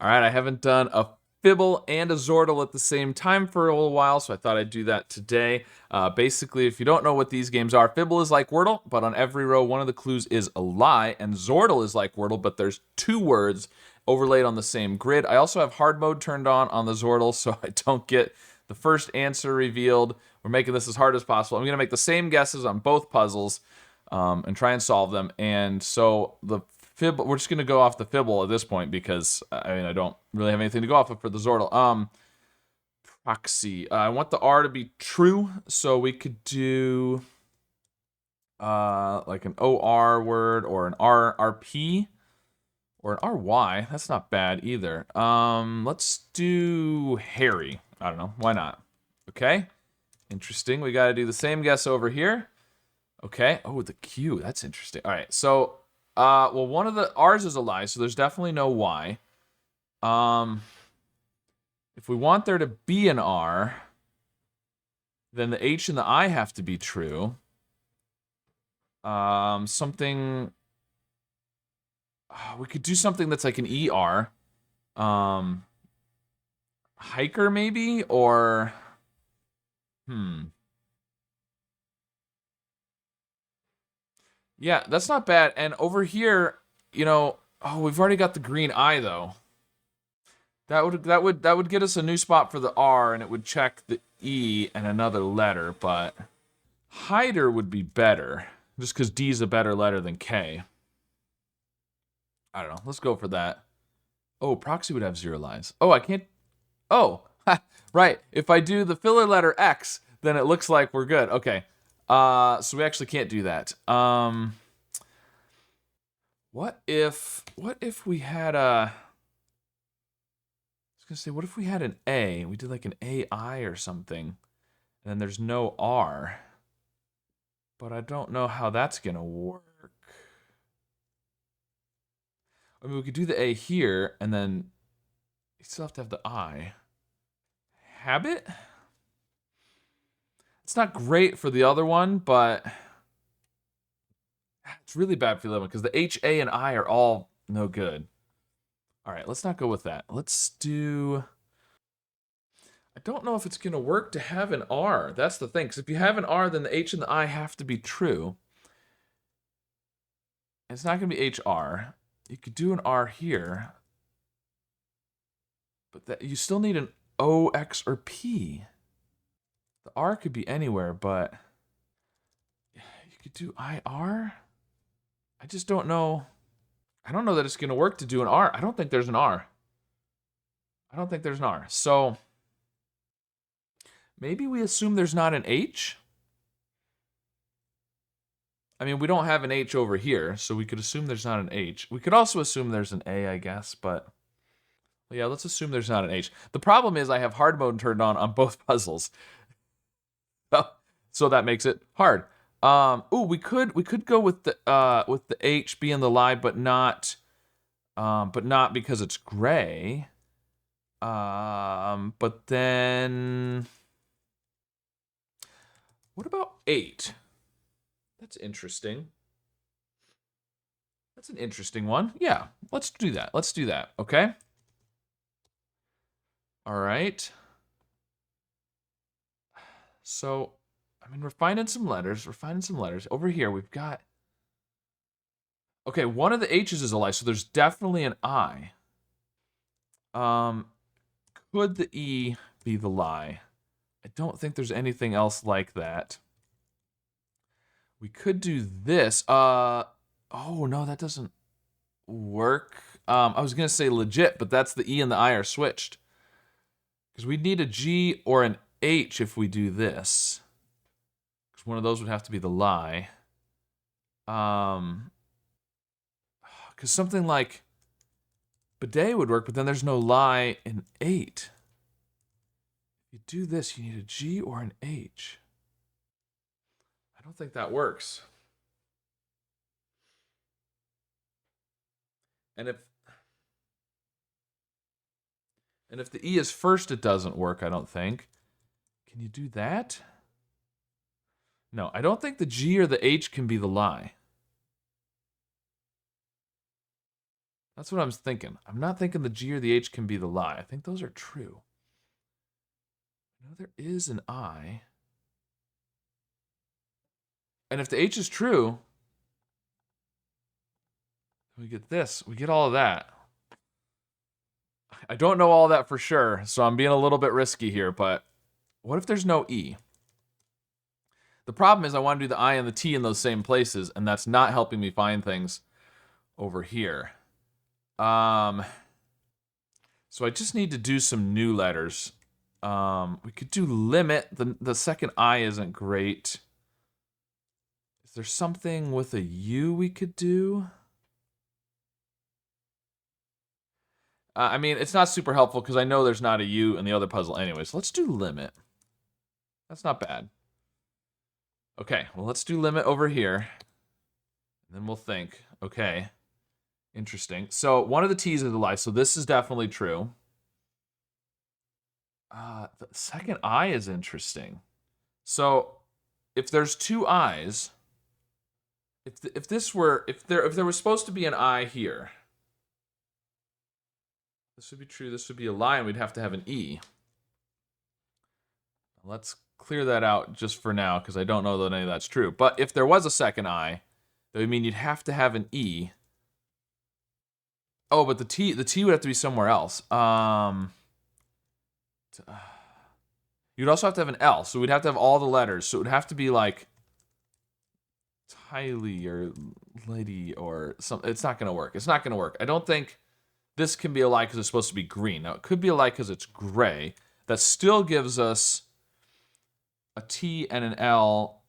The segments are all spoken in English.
All right, I haven't done a Fibble and a Zordle at the same time for a little while, so I thought I'd do that today. Basically, if you don't know what these games are, Fibble is like Wordle, but on every row, one of the clues is a lie, and Zordle is like Wordle, but there's two words overlaid on the same grid. I also have hard mode turned on the Zordle, so I don't get the first answer revealed. We're making this as hard as possible. I'm going to make the same guesses on both puzzles and try and solve them. And so the Fibble, we're just going to go off the Fibble at this point because, I don't really have anything to go off of for the Zordle. Proxy. I want the R to be true, so we could do like an OR word or an RRP or an RY. That's not bad either. Let's do Harry. I don't know. Why not? Okay. Interesting. We got to do the same guess over here. Okay. Oh, the Q. That's interesting. All right. So, well, one of the R's is a lie, so there's definitely no Y. If we want there to be an R, then the H and the I have to be true. Something. We could do something that's like an ER. Hiker maybe, or Yeah, that's not bad. And over here, we've already got the green eye though. That would get us a new spot for the R, and it would check the E and another letter, but hider would be better, just because D is a better letter than K. I don't know. Let's go for that. Oh, proxy would have 0 lies. Oh, I can't. Oh, right. If I do the filler letter X, then it looks like we're good. Okay. So we actually can't do that. What if we had a? I was gonna say, what if we had an A? We did like an AI or something, and then there's no R. But I don't know how that's gonna work. I mean, we could do the A here, and then you still have to have the I. Habit? It's not great for the other one, but it's really bad for the other one because the H, A, and I are all no good. All right, let's not go with that. Let's do. I don't know if it's going to work to have an R. That's the thing. Because if you have an R, then the H and the I have to be true. It's not going to be HR. You could do an R here. But you still need an O, X, or P. The R could be anywhere, but you could do IR? I just don't know. I don't know that it's going to work to do an R. I don't think there's an R. I don't think there's an R. So maybe we assume there's not an H? I mean, we don't have an H over here, so we could assume there's not an H. We could also assume there's an A, I guess, but yeah, let's assume there's not an H. The problem is I have hard mode turned on both puzzles. So that makes it hard. We could go with the H being the lie, but not because it's gray. But then what about 8? That's interesting. That's an interesting one. Yeah, let's do that. Let's do that. Okay. All right. So, I mean, we're finding some letters. Over here, we've got. Okay, one of the H's is a lie, so there's definitely an I. Could the E be the lie? I don't think there's anything else like that. We could do this. Oh no, that doesn't work. I was gonna say legit, but that's the E and the I are switched. Because we'd need a G or an H if we do this. Because one of those would have to be the lie. Because something like bidet would work, but then there's no lie in 8. If you do this, you need a G or an H. I don't think that works. And if the E is first, it doesn't work, I don't think. Can you do that? No, I don't think the G or the H can be the lie. That's what I'm thinking. I'm not thinking the G or the H can be the lie. I think those are true. I know there is an I. And if the H is true, we get this. We get all of that. I don't know all that for sure, so I'm being a little bit risky here, but what if there's no E? The problem is I want to do the I and the T in those same places, and that's not helping me find things over here. So I just need to do some new letters. We could do limit. The second I isn't great. Is there something with a U we could do? I mean, it's not super helpful because I know there's not a U in the other puzzle anyways. Let's do limit. That's not bad. Okay, well, let's do limit over here. And then we'll think, okay, interesting. So one of the T's is a lie, so this is definitely true. The second I is interesting. So if there's two I's, if there was supposed to be an I here, this would be true. This would be a lie, and we'd have to have an E. Let's clear that out just for now, because I don't know that any of that's true. But if there was a second I, that would mean you'd have to have an E. Oh, but the T would have to be somewhere else. You'd also have to have an L, so we'd have to have all the letters. So it would have to be like Tylee or Lady or something. It's not going to work. It's not going to work. I don't think this can be a lie because it's supposed to be green. Now, it could be a lie because it's gray. That still gives us a T and an L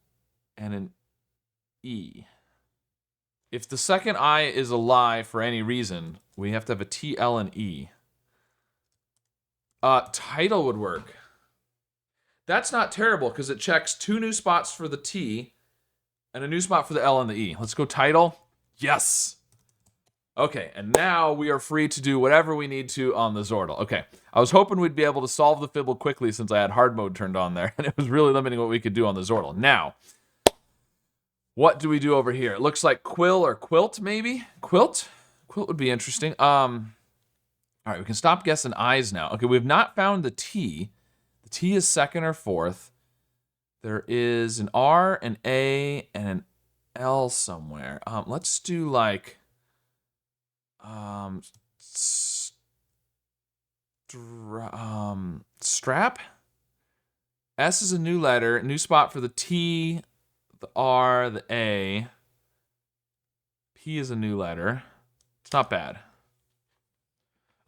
and an E. If the second I is a lie for any reason, we have to have a T, L, and E. Title would work. That's not terrible because it checks 2 new spots for the T and a new spot for the L and the E. Let's go title. Yes. Okay, and now we are free to do whatever we need to on the Zordle. Okay, I was hoping we'd be able to solve the Fibble quickly since I had hard mode turned on there, and it was really limiting what we could do on the Zordle. Now, what do we do over here? It looks like quill or quilt, maybe? Quilt? Quilt would be interesting. All right, we can stop guessing I's now. Okay, we've not found the T. The T is second or fourth. There is an R, an A, and an L somewhere. Let's do like strap. S is a new letter, new spot for the T, the R, the A. P is a new letter. It's not bad.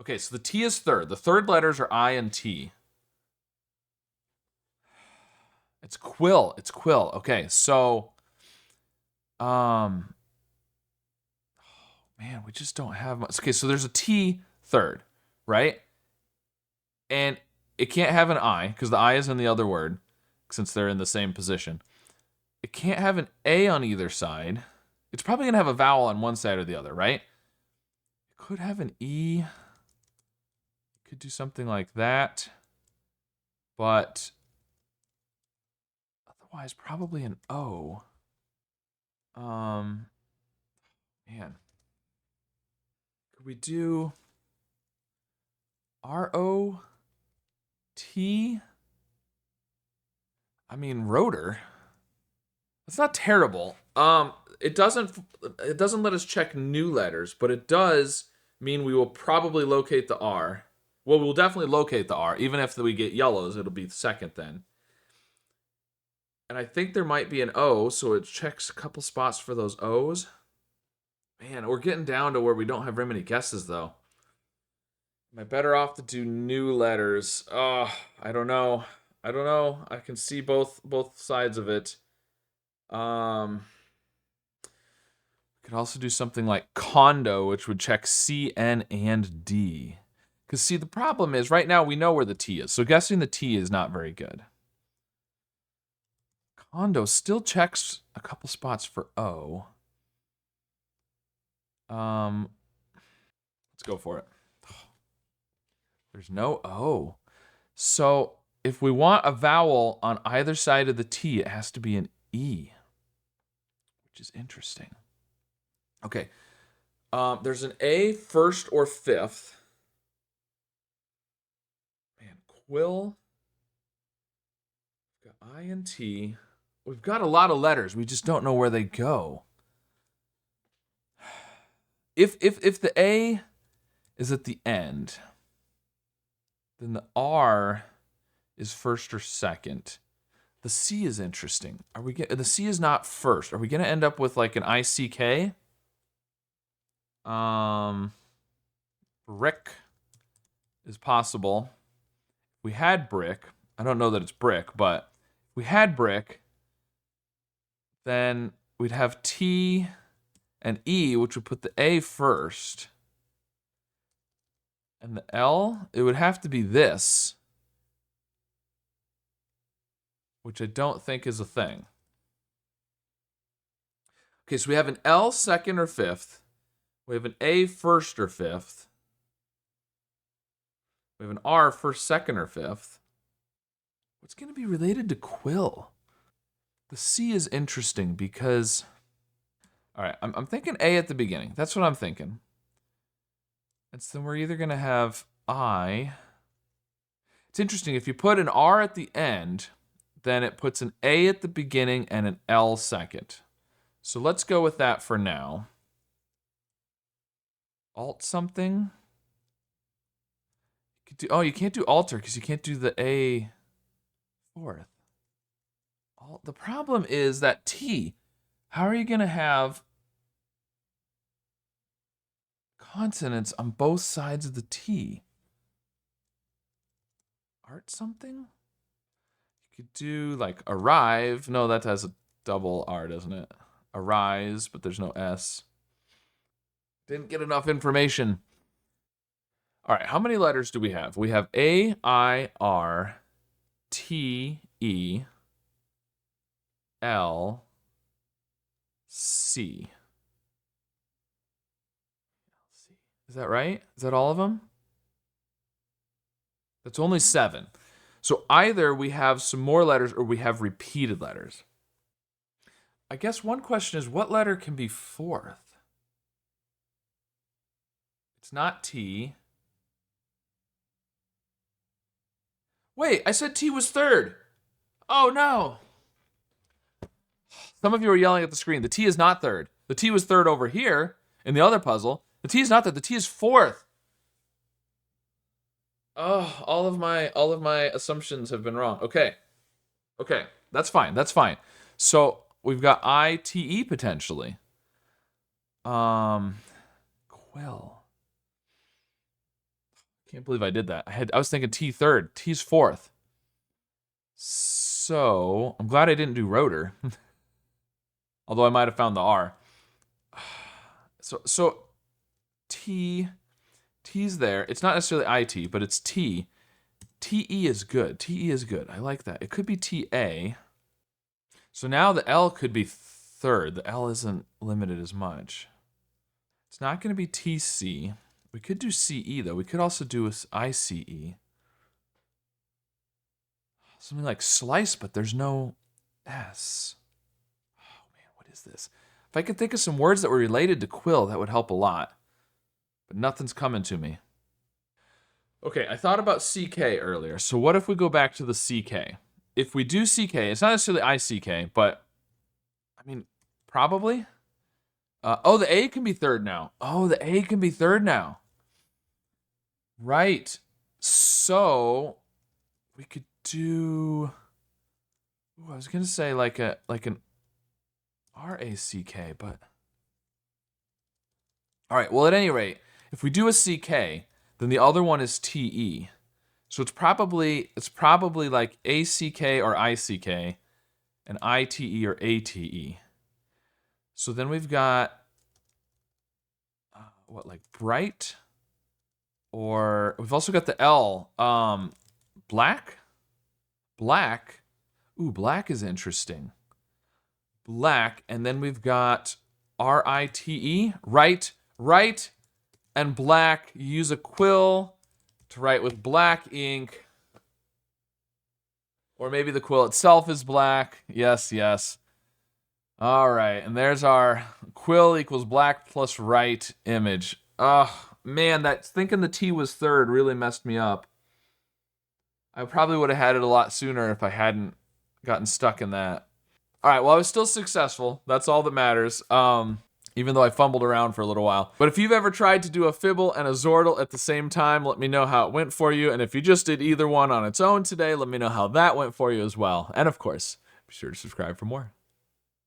Okay, so the T is third. The third letters are I and T. It's quill. It's quill. Okay, so man, we just don't have much. Okay, so there's a T third, right? And it can't have an I because the I is in the other word since they're in the same position. It can't have an A on either side. It's probably going to have a vowel on one side or the other, right? It could have an E. It could do something like that. But otherwise, probably an O. Man. Could we do ROT? I mean, rotor. It's not terrible. It doesn't let us check new letters, but it does mean we will probably locate the R. Well, we'll definitely locate the R. Even if we get yellows, it'll be second then. And I think there might be an O, so it checks a couple spots for those O's. Man, we're getting down to where we don't have very many guesses, though. Am I better off to do new letters? I don't know. I can see both sides of it. We could also do something like condo, which would check C, N, and D. Because, see, the problem is, right now we know where the T is, so guessing the T is not very good. Condo still checks a couple spots for O. Let's go for it. There's no O. So if we want a vowel on either side of the T, it has to be an E, which is interesting. Okay. There's an A first or fifth. Man, quill. We've got I and T. We've got a lot of letters. We just don't know where they go. If the A is at the end, then the R is first or second. The C is interesting. The C is not first. Are we gonna end up with like an ICK? Brick is possible. We had brick. I don't know that it's brick, but if we had brick, then we'd have T and E, which would put the A first. And the L, it would have to be this, which I don't think is a thing. Okay, so we have an L second or fifth. We have an A first or fifth. We have an R first, second, or fifth. What's going to be related to quill? The C is interesting because... All right, I'm thinking A at the beginning. That's what I'm thinking. And so then we're either going to have I... It's interesting. If you put an R at the end, then it puts an A at the beginning and an L second. So let's go with that for now. Alt something? You can't do alter because you can't do the A fourth. The problem is that T. How are you going to have consonants on both sides of the T? Art something? You could do like arrive. No, that has a double R, doesn't it? Arise, but there's no S. Didn't get enough information. All right, how many letters do we have? We have A, I, R, T, E, L, C. Is that right? Is that all of them? That's only 7. So either we have some more letters or we have repeated letters. I guess one question is, what letter can be fourth? It's not T. Wait, I said T was third. Oh no. Some of you are yelling at the screen. The T is not third. The T was third over here in the other puzzle. The T is not third. The T is fourth. Oh, all of my assumptions have been wrong. Okay, that's fine. That's fine. So we've got ITE potentially. Quill. Can't believe I did that. I was thinking T third. T's fourth. So I'm glad I didn't do rotor. Although I might have found the R. So T's there. It's not necessarily IT, but it's T. TE is good. TE is good. I like that. It could be TA. So now the L could be third. The L isn't limited as much. It's not going to be TC. We could do CE, though. We could also do ICE. Something like slice, but there's no S. Oh, man, what is this? If I could think of some words that were related to quill, that would help a lot. But nothing's coming to me. Okay, I thought about CK earlier. So what if we go back to the CK? If we do CK, it's not necessarily ICK, but I mean, probably. The A can be third now. Oh, the A can be third now. Right. So we could do. Ooh, I was gonna say like an RACK, but all right. Well, at any rate, if we do a CK, then the other one is TE. So it's probably like ACK or ICK, and ITE or ATE. So then we've got like bright, or we've also got the L. Black. Ooh, black is interesting. Black, and then we've got RITE, right, and black. You use a quill to write with black ink. Or maybe the quill itself is black. Yes. All right, and there's our quill equals black plus right image. Oh, man, that thinking the T was third really messed me up. I probably would have had it a lot sooner if I hadn't gotten stuck in that. All right, well, I was still successful. That's all that matters. Even though I fumbled around for a little while. But if you've ever tried to do a Fibble and a Zordle at the same time, let me know how it went for you. And if you just did either one on its own today, let me know how that went for you as well. And of course, be sure to subscribe for more.